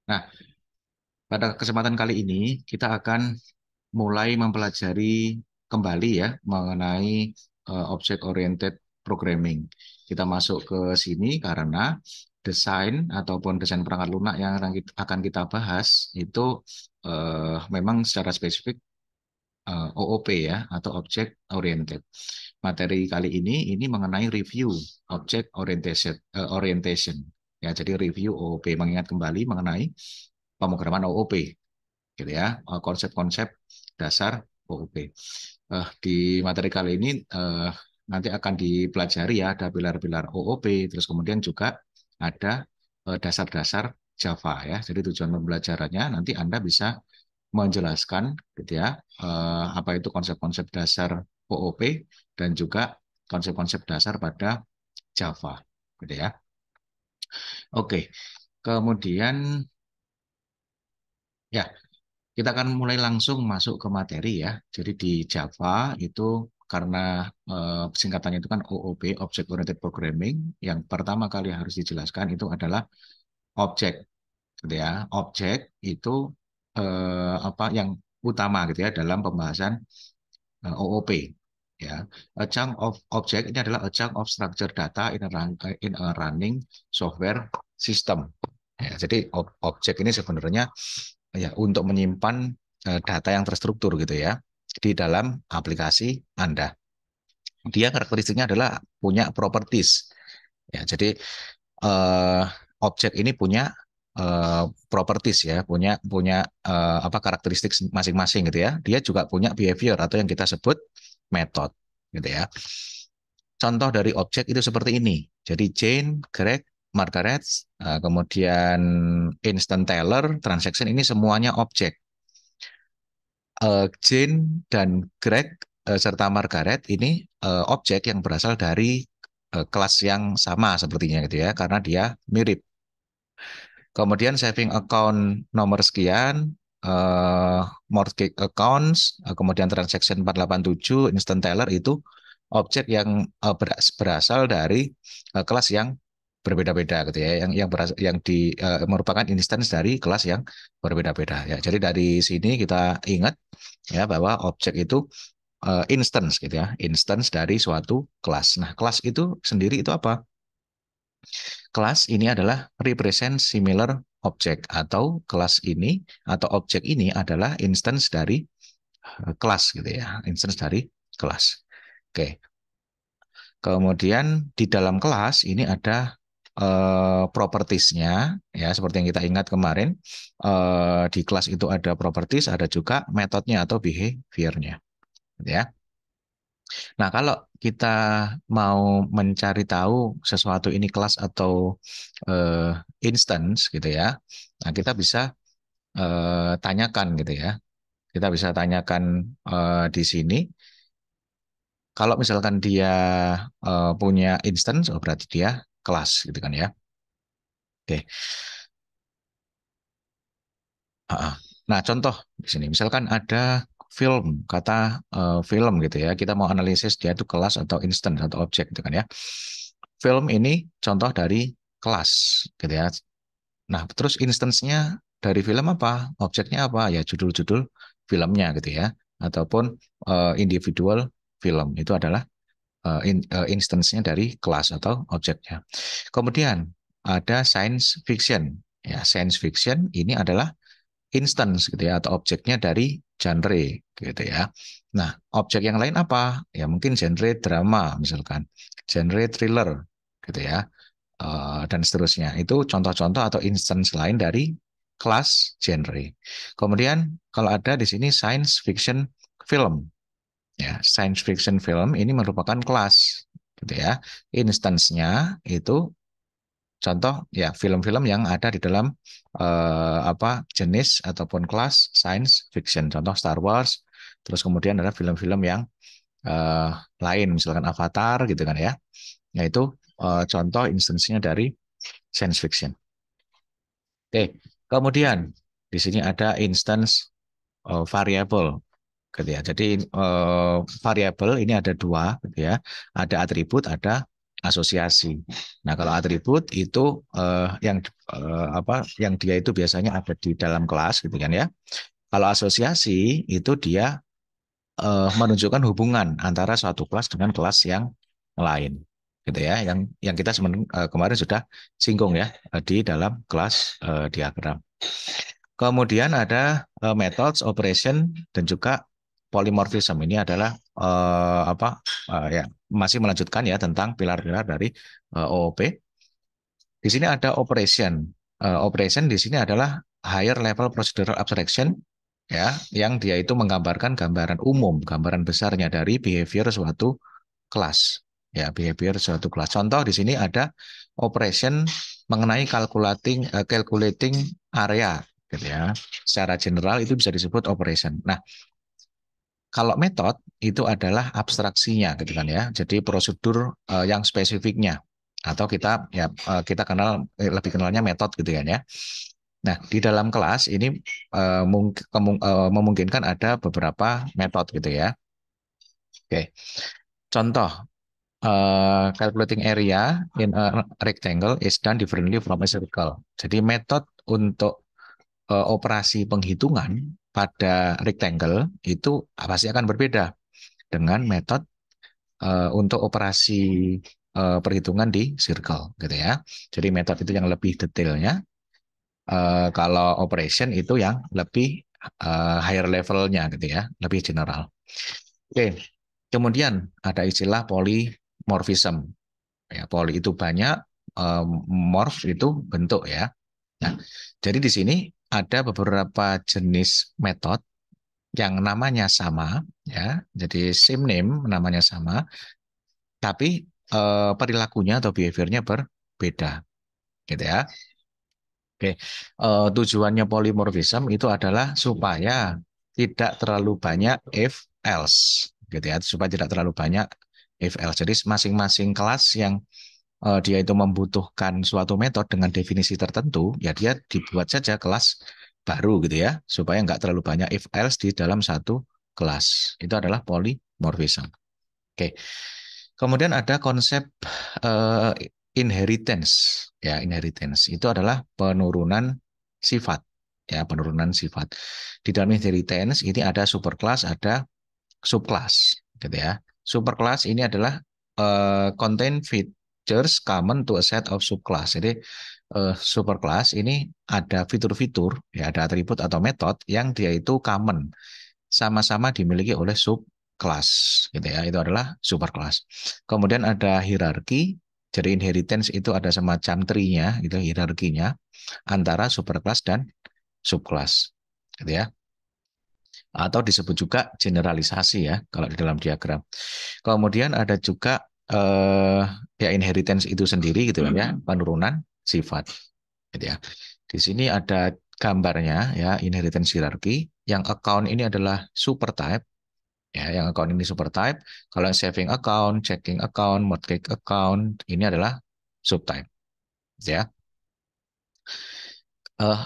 Nah, pada kesempatan kali ini kita akan mulai mempelajari kembali ya mengenai object oriented programming. Kita masuk ke sini karena desain ataupun desain perangkat lunak yang akan kita bahas itu memang secara spesifik OOP ya atau object oriented. Materi kali ini mengenai review object orientation ya. Jadi review OOP mengingat kembali mengenai pemrograman OOP gitu ya, konsep-konsep dasar OOP. Di materi kali ini nanti akan dipelajari ya ada pilar-pilar OOP, terus kemudian juga ada dasar-dasar Java ya. Jadi tujuan pembelajarannya nanti Anda bisa menjelaskan gitu ya apa itu konsep-konsep dasar OOP dan juga konsep-konsep dasar pada Java gitu ya. Oke. Kemudian ya kita akan mulai langsung masuk ke materi ya. Jadi di Java itu karena singkatannya itu kan OOP, Object Oriented Programming, yang pertama kali harus dijelaskan itu adalah objek, gitu ya. Objek itu apa yang utama gitu ya dalam pembahasan OOP. Ya, a chunk of object ini adalah a chunk of structure data in a running software system. Ya, jadi objek ini sebenarnya ya untuk menyimpan data yang terstruktur gitu ya di dalam aplikasi Anda. Dia karakteristiknya adalah punya properties. Ya, jadi eh, objek ini punya properties ya, punya punya apa karakteristik masing-masing gitu ya. Dia juga punya behavior atau yang kita sebut method gitu ya. Contoh dari objek itu seperti ini. Jadi Jane, Greg, Margaret, kemudian instant teller, transaction ini semuanya objek. Jane dan Greg serta Margaret ini objek yang berasal dari kelas yang sama sepertinya gitu ya, karena dia mirip. Kemudian saving account nomor sekian, mortgage accounts, kemudian transaction 487, instant teller itu objek yang berasal dari kelas yang berbeda-beda gitu ya, yang merupakan instance dari kelas yang berbeda-beda ya. Jadi dari sini kita ingat ya bahwa objek itu instance gitu ya, instance dari suatu kelas. Nah, kelas itu sendiri itu apa? Kelas ini adalah represent similar object atau kelas ini atau objek ini adalah instance dari kelas gitu ya, instance dari kelas. Oke. Kemudian di dalam kelas ini ada propertiesnya ya seperti yang kita ingat kemarin di kelas itu ada properties, ada juga metodenya atau behaviornya gitu ya. Nah, kalau kita mau mencari tahu sesuatu ini kelas atau eh, instance gitu ya, nah kita bisa tanyakan gitu ya. Kita bisa tanyakan di sini. Kalau misalkan dia punya instance, oh berarti dia kelas gitu kan ya. Oke. Nah, contoh di sini, misalkan ada film, kata film gitu ya, kita mau analisis dia itu kelas atau instance atau objek gitu kan ya. Film ini contoh dari kelas gitu ya. Nah, terus instance-nya dari film apa? Objeknya apa? Ya judul-judul filmnya gitu ya. Ataupun individual film itu adalah instance-nya dari kelas atau objeknya. Kemudian ada science fiction. Ya, science fiction ini adalah instance gitu ya atau objeknya dari genre gitu ya. Nah, objek yang lain apa? Ya mungkin genre drama misalkan, genre thriller gitu ya. Dan seterusnya. Itu contoh-contoh atau instance lain dari kelas genre. Kemudian kalau ada di sini science fiction film. Ya, science fiction film ini merupakan kelas gitu ya. Instance-nya itu contoh ya film-film yang ada di dalam apa jenis ataupun kelas science fiction. Contoh Star Wars. Terus kemudian ada film-film yang eh, lain, misalkan Avatar gitu kan ya. Yaitu contoh instansinya dari science fiction. Oke, kemudian di sini ada instance variable gitu ya. Jadi variabel ini ada dua gitu ya. Ada atribut, ada asosiasi. Nah, kalau atribut itu yang dia itu biasanya ada di dalam kelas gitu kan ya. Kalau asosiasi itu dia menunjukkan hubungan antara suatu kelas dengan kelas yang lain gitu ya. Yang kita kemarin sudah singgung ya di dalam kelas diagram. Kemudian ada methods, operation, dan juga polymorphism. Ini adalah ya masih melanjutkan ya tentang pilar-pilar dari OOP. Di sini ada operation. Operation di sini adalah higher level procedural abstraction ya, yang dia itu menggambarkan gambaran umum, gambaran besarnya dari behavior suatu kelas. Ya, behavior suatu kelas. Contoh di sini ada operation mengenai calculating area gitu ya. Secara general itu bisa disebut operation. Nah, kalau metode itu adalah abstraksinya gitu kan ya. Jadi prosedur yang spesifiknya atau kita kenal lebih kenalnya metode gitu kan ya. Nah, di dalam kelas ini memungkinkan ada beberapa metode gitu ya. Oke. Contoh calculating area in a rectangle is done differently from a circle. Jadi metode untuk operasi penghitungan pada rectangle itu pasti akan berbeda dengan metode untuk operasi perhitungan di circle gitu ya. Jadi metode itu yang lebih detailnya, kalau operation itu yang lebih higher levelnya gitu ya, lebih general. Oke, kemudian ada istilah polymorphism. Ya, poly itu banyak, morph itu bentuk ya. Nah, jadi di sini ada beberapa jenis metode yang namanya sama ya. Jadi same name namanya sama, tapi perilakunya atau behaviornya berbeda gitu ya. Oke, tujuannya polymorphism itu adalah supaya tidak terlalu banyak if else gitu ya, supaya tidak terlalu banyak if else. Jadi masing-masing kelas yang dia itu membutuhkan suatu metode dengan definisi tertentu, ya dia dibuat saja kelas baru gitu ya, supaya nggak terlalu banyak if else di dalam satu kelas. Itu adalah polymorphism. Oke. Kemudian ada konsep uh, inheritance. Ya, inheritance itu adalah penurunan sifat. Ya, penurunan sifat. Di dalam inheritance ini ada superclass, ada subclass, gitu ya. Superclass ini adalah contain features common to a set of subclass. Jadi superclass ini ada fitur-fitur, ya ada atribut atau metode yang dia itu common, sama-sama dimiliki oleh subclass, gitu ya. Itu adalah superclass. Kemudian ada hierarki. Jadi inheritance itu ada semacam tree-nya, gitu hierarkinya antara superclass dan subclass, gitu ya. Atau disebut juga generalisasi ya kalau di dalam diagram. Kemudian ada juga ya inheritance itu sendiri gitu kan ya, penurunan sifat gitu ya. Di sini ada gambarnya ya, inheritance hierarchy. Yang account ini adalah super type ya, yang account ini super type. Kalau yang saving account, checking account, mortgage account ini adalah subtype ya.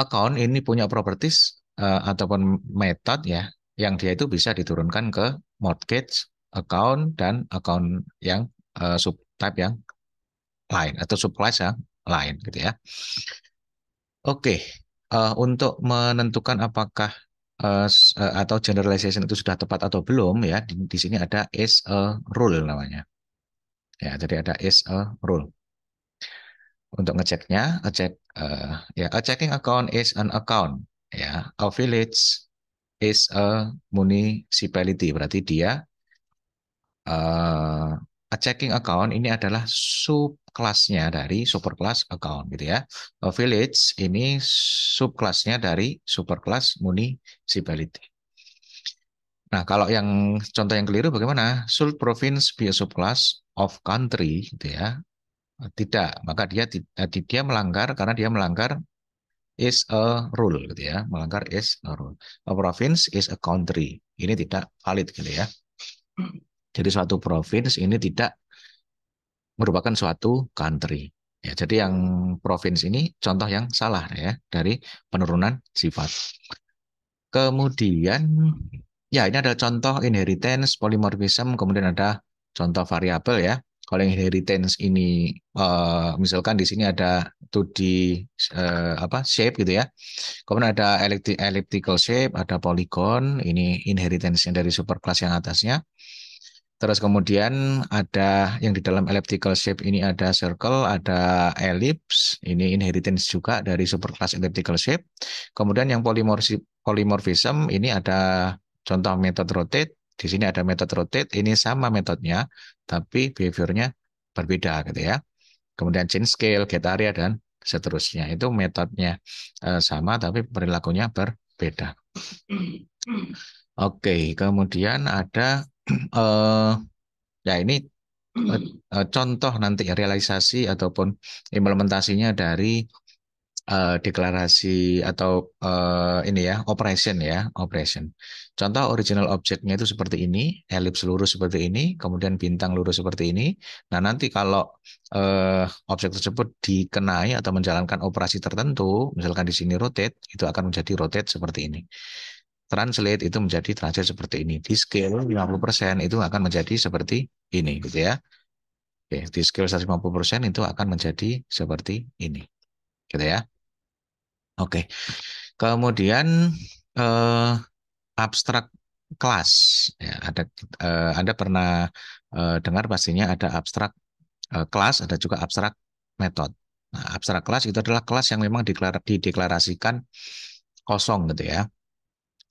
Account ini punya properties ataupun metode ya, yang dia itu bisa diturunkan ke mortgage account dan account yang subtype yang lain atau subclass yang lain gitu ya. Oke, untuk menentukan apakah atau generalization itu sudah tepat atau belum ya, di sini ada is a rule namanya. Ya, jadi ada is a rule. Untuk ngeceknya, a checking account is an account. Ya, a village is a municipality. Berarti dia a checking account ini adalah subkelasnya dari superclass account gitu ya. A village ini subkelasnya dari superclass municipality. Nah, kalau yang contoh yang keliru bagaimana? Should province be a subclass of country gitu ya? Tidak, maka dia melanggar karena dia melanggar is a rule gitu ya, melanggar is a rule. A province is a country. Ini tidak valid gitu ya. Jadi suatu province ini tidak merupakan suatu country. Ya, jadi yang province ini contoh yang salah ya dari penurunan sifat. Kemudian ya ini ada contoh inheritance, polymorphism, kemudian ada contoh variabel ya. Kalau yang inheritance ini misalkan di sini ada 2D apa shape gitu ya. Kemudian ada elliptical shape, ada polygon, ini inheritance-nya dari superclass yang atasnya. Terus kemudian ada yang di dalam elliptical shape ini ada circle, ada ellipse, ini inheritance juga dari superclass elliptical shape. Kemudian yang polymorphism ini ada contoh method rotate, di sini ada method rotate, ini sama metodenya, tapi behaviornya berbeda gitu ya. Kemudian change scale, get area, dan seterusnya. Itu metodenya sama, tapi perilakunya berbeda. Oke, kemudian ada eh, ya ini contoh nanti realisasi ataupun implementasinya dari deklarasi atau ini ya operation ya operation. Contoh original objeknya itu seperti ini, elips lurus seperti ini, kemudian bintang lurus seperti ini. Nah nanti kalau objek tersebut dikenai atau menjalankan operasi tertentu, misalkan di sini rotate, itu akan menjadi rotate seperti ini. Translate itu menjadi translate seperti ini. Di scale 50% itu akan menjadi seperti ini gitu ya. Oke, di scale 150% itu akan menjadi seperti ini. Gitu ya. Oke. Kemudian eh, abstrak kelas ya ada Anda pernah dengar pastinya ada abstrak kelas, ada juga abstrak metode. Nah, abstrak kelas itu adalah kelas yang memang dideklarasikan kosong gitu ya.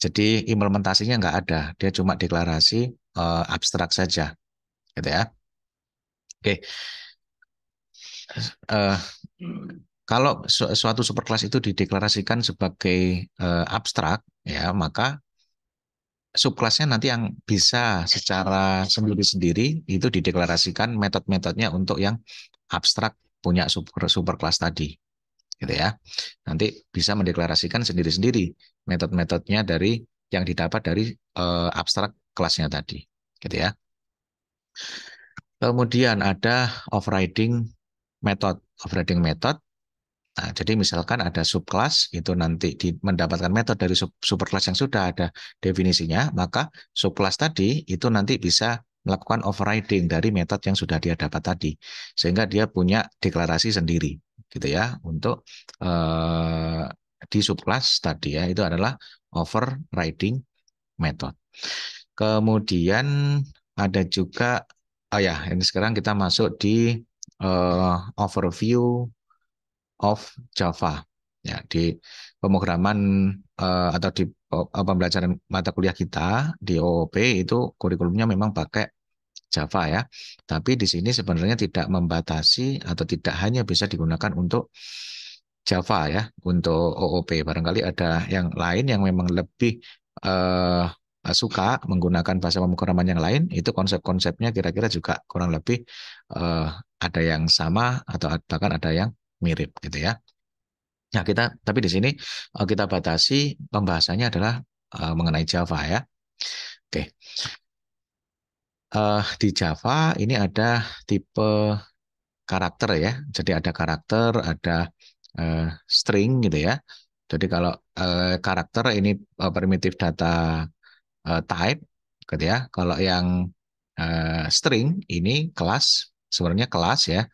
Jadi implementasinya nggak ada, dia cuma deklarasi abstrak saja gitu ya. Oke, eh, kalau suatu superclass itu dideklarasikan sebagai abstrak ya, maka subclassnya nanti yang bisa secara sendiri-sendiri itu dideklarasikan metode-metodenya untuk yang abstrak punya superclass tadi gitu ya. Nanti bisa mendeklarasikan sendiri-sendiri metode-metodenya dari yang didapat dari abstrak kelasnya tadi gitu ya. Kemudian ada overriding method. Overriding method. Nah, jadi misalkan ada subclass itu nanti mendapatkan metode dari superclass yang sudah ada definisinya, maka subclass tadi itu nanti bisa melakukan overriding dari metode yang sudah dia dapat tadi, sehingga dia punya deklarasi sendiri, gitu ya, untuk di subclass tadi ya itu adalah overriding method. Kemudian ada juga, oh ya, ini sekarang kita masuk di overview of Java. Ya, di pemrograman atau di pembelajaran mata kuliah kita di OOP itu kurikulumnya memang pakai Java ya. Tapi di sini sebenarnya tidak membatasi atau tidak hanya bisa digunakan untuk Java ya, untuk OOP. Barangkali ada yang lain yang memang lebih eh, suka menggunakan bahasa pemrograman yang lain, itu konsep-konsepnya kira-kira juga kurang lebih eh, ada yang sama atau bahkan ada yang mirip gitu ya. Nah, tapi di sini kita batasi pembahasannya adalah mengenai Java ya. Oke, di Java ini ada tipe karakter ya. Jadi ada karakter, ada string gitu ya. Jadi kalau karakter ini primitive data type gitu ya. Kalau yang string ini kelas, sebenarnya kelas ya,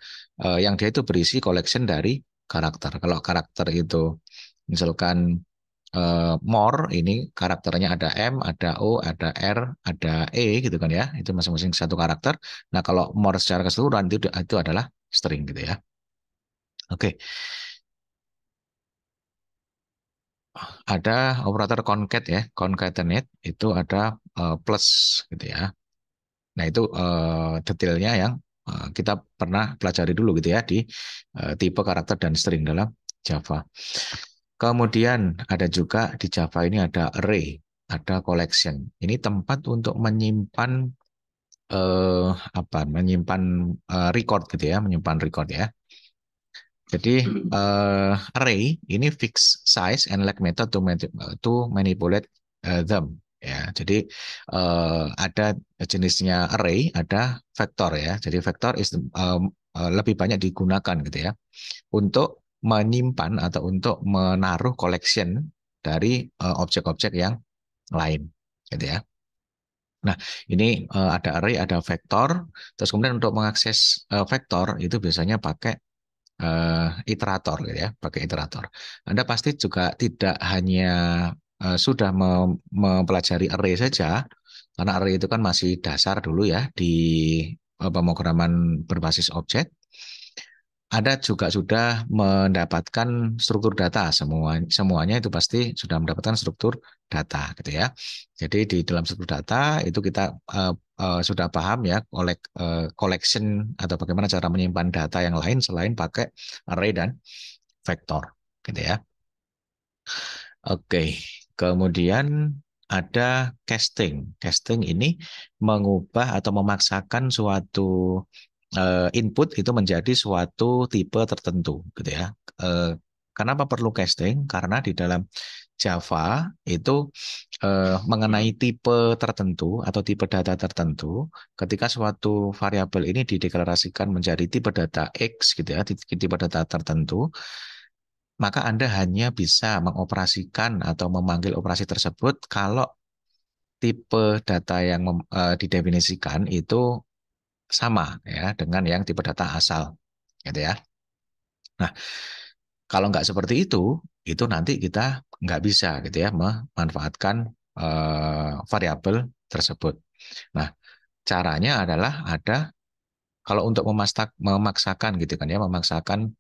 yang dia itu berisi collection dari karakter. Kalau karakter itu misalkan more ini karakternya ada M, ada O, ada R, ada E gitu kan ya. Itu masing-masing satu karakter. Nah, kalau more secara keseluruhan itu adalah string gitu ya. Oke, ada operator concat ya, concatenate itu ada plus gitu ya. Nah, itu detailnya yang kita pernah pelajari dulu gitu ya di tipe karakter dan string dalam Java. Kemudian ada juga di Java ini ada array, ada collection. Ini tempat untuk menyimpan apa? Menyimpan record gitu ya, menyimpan record ya. Jadi array ini fixed size and like method to manipulate them ya. Jadi ada jenisnya array, ada vektor ya. Jadi vektor lebih banyak digunakan gitu ya untuk menyimpan atau untuk menaruh collection dari objek-objek yang lain gitu ya. Nah, ini ada array, ada vektor. Terus kemudian untuk mengakses vektor itu biasanya pakai iterator gitu ya, pakai iterator. Anda pasti juga tidak hanya sudah mempelajari array saja, karena array itu kan masih dasar dulu ya di pemrograman berbasis objek. Anda juga sudah mendapatkan struktur data, semuanya itu pasti sudah mendapatkan struktur data gitu ya. Jadi di dalam struktur data itu kita sudah paham ya collection atau bagaimana cara menyimpan data yang lain selain pakai array dan vektor gitu ya. Oke, kemudian ada casting. Casting ini mengubah atau memaksakan suatu input itu menjadi suatu tipe tertentu, gitu ya. Eh, Kenapa perlu casting? Karena di dalam Java itu mengenai tipe tertentu atau tipe data tertentu, ketika suatu variabel ini dideklarasikan menjadi tipe data X, gitu ya, tipe data tertentu, maka Anda hanya bisa mengoperasikan atau memanggil operasi tersebut kalau tipe data yang didefinisikan itu sama ya dengan yang tipe data asal, gitu ya. Nah, kalau nggak seperti itu nanti kita nggak bisa gitu ya memanfaatkan variabel tersebut. Nah, caranya adalah kalau untuk memaksakan gitu kan ya, memaksakan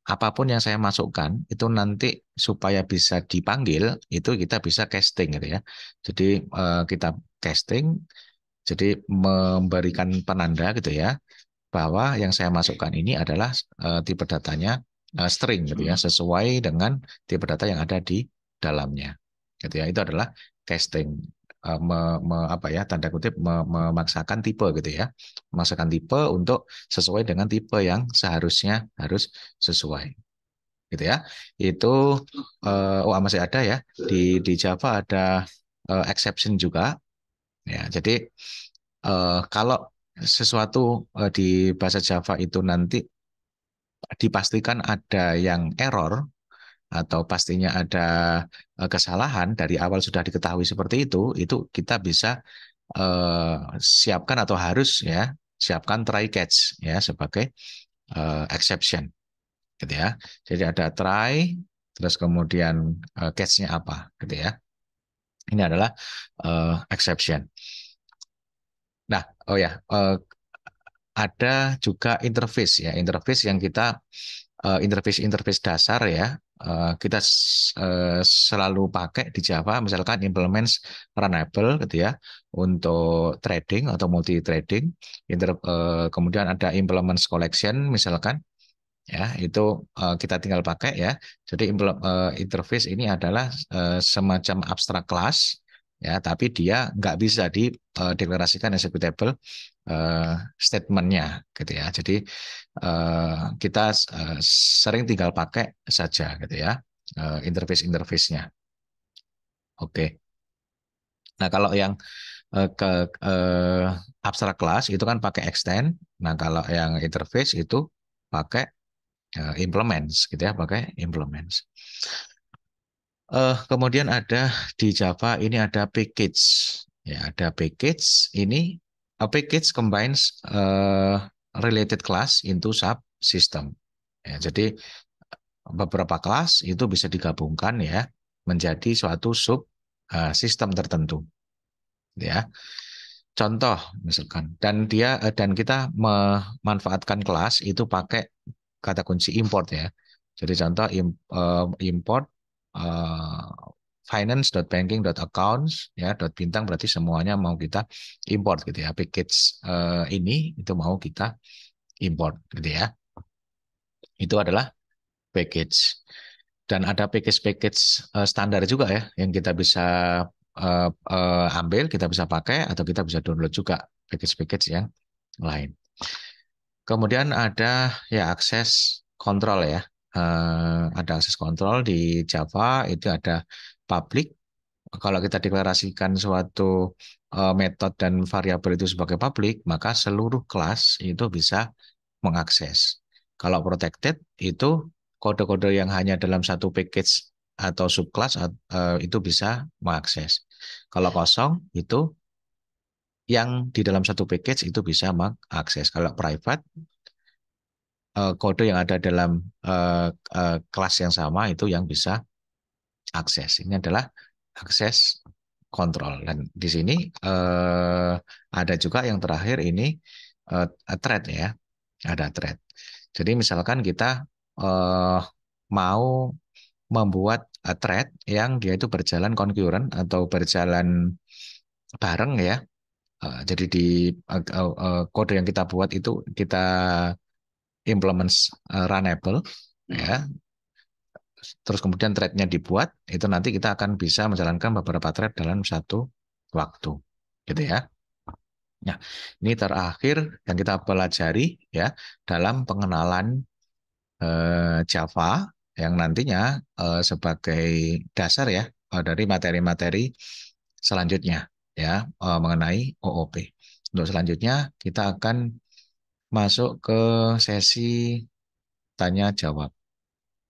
apapun yang saya masukkan itu nanti supaya bisa dipanggil itu kita bisa casting gitu ya. Jadi kita casting, jadi memberikan penanda gitu ya bahwa yang saya masukkan ini adalah tipe datanya string gitu ya, sesuai dengan tipe data yang ada di dalamnya. Gitu ya. Itu adalah casting. Apa ya tanda kutip memaksakan tipe gitu ya. Memaksakan tipe untuk sesuai dengan tipe yang seharusnya harus sesuai gitu ya. Itu masih ada ya di Java ada exception juga ya. Jadi kalau sesuatu di bahasa Java itu nanti dipastikan ada yang error atau pastinya ada kesalahan dari awal sudah diketahui seperti itu kita bisa siapkan atau harus ya siapkan try catch ya sebagai exception gitu ya. Jadi ada try terus kemudian catch-nya apa gitu ya. Ini adalah exception. Nah, oh ya, ada juga interface ya, interface yang kita interface dasar ya kita selalu pakai di Java, misalkan implements runnable gitu ya untuk trading atau multi trading. Kemudian ada implements collection misalkan ya itu kita tinggal pakai ya. Jadi interface ini adalah semacam abstrak kelas ya, tapi dia nggak bisa dideklarasikan executable statementnya gitu ya. Jadi kita sering tinggal pakai saja gitu ya interface-nya. Oke. Nah kalau yang ke abstrak kelas itu kan pakai extend. Nah kalau yang interface itu pakai implements gitu ya, pakai implements. Kemudian ada di Java ini ada package. Ya, ada package. Ini a package combines related class into subsystem. Ya, jadi beberapa kelas itu bisa digabungkan ya menjadi suatu sub sistem tertentu. Ya, contoh misalkan dan kita memanfaatkan kelas itu pakai kata kunci import ya. Jadi contoh import uh, finance.banking.accounts ya .bintang berarti semuanya mau kita import gitu ya. Package ini itu mau kita import gitu ya. Itu adalah package. Dan ada package-package standar juga ya yang kita bisa ambil, kita bisa pakai atau kita bisa download juga package-package yang lain. Kemudian ada ya akses kontrol ya. Ada akses kontrol di Java itu ada public. Kalau kita deklarasikan suatu metode dan variabel itu sebagai public, maka seluruh kelas itu bisa mengakses. Kalau protected itu kode-kode yang hanya dalam satu package atau subclass itu bisa mengakses. Kalau kosong itu yang di dalam satu package itu bisa mengakses. Kalau private, kode yang ada dalam kelas yang sama itu yang bisa akses. Ini adalah akses kontrol. Dan di sini ada juga yang terakhir ini thread ya, ada thread. Jadi misalkan kita eh, mau membuat thread yang dia itu berjalan concurrent atau berjalan bareng ya. Jadi di kode yang kita buat itu kita implements runnable ya. Terus kemudian thread-nya dibuat, itu nanti kita akan bisa menjalankan beberapa thread dalam satu waktu, gitu ya. Nah, ini terakhir yang kita pelajari ya dalam pengenalan Java yang nantinya sebagai dasar ya dari materi-materi selanjutnya ya mengenai OOP. Untuk selanjutnya kita akan masuk ke sesi tanya jawab.